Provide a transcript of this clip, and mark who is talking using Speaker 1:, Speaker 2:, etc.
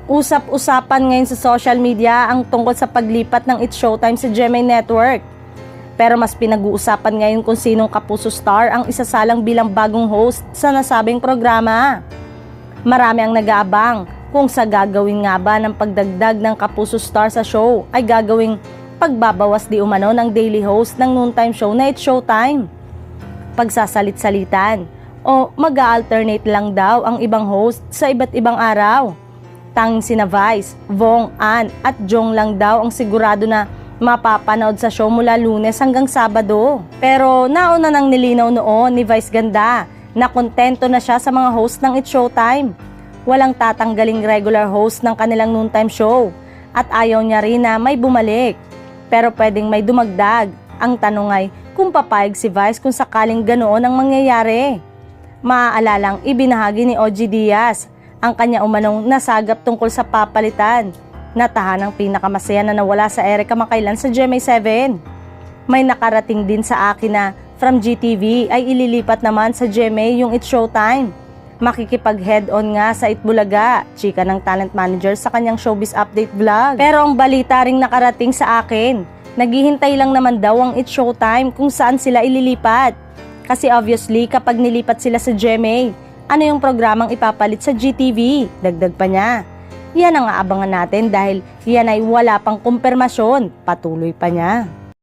Speaker 1: Usap-usapan ngayon sa social media ang tungkol sa paglipat ng It's Showtime sa GMA Network. Pero mas pinag-uusapan ngayon kung sinong kapuso star ang isasalang bilang bagong host sa nasabing programa. Marami ang nag-aabang kung sa gagawin nga ba ng pagdagdag ng kapuso star sa show ay gagawing pagbabawas di umano ng daily host ng noontime show na It's Showtime. Pagsasalit-salitan o mag-alternate lang daw ang ibang host sa iba't ibang araw. Tanging sina Vice, Vong, Ann at Jong lang daw ang sigurado na mapapanood sa show mula Lunes hanggang Sabado. Pero nauna nang nilinaw noon ni Vice Ganda na kontento na siya sa mga host ng It's Showtime. Walang tatanggaling regular host ng kanilang noontime show at ayaw niya rin na may bumalik. Pero pwedeng may dumagdag. Ang tanong ay kung papayag si Vice kung sakaling ganoon ang mangyayari. Maaalalang ibinahagi ni OG Diaz ang kanya umanong nasagap tungkol sa papalitan na tahanang pinakamasaya na nawala sa ere kamakailan sa GMA7. May nakarating din sa akin na from GTV ay ililipat naman sa GMA yung It's Showtime. Makikipag head-on nga sa Itbulaga, chika ng talent manager sa kanyang showbiz update vlog. Pero ang balita ring nakarating sa akin, naghihintay lang naman daw ang It's Showtime kung saan sila ililipat. Kasi obviously kapag nilipat sila sa GMA, ano yung programang ipapalit sa GTV? Dagdag pa niya. Yan ang aabangan natin dahil yan ay wala pang kumpirmasyon. Patuloy pa niya.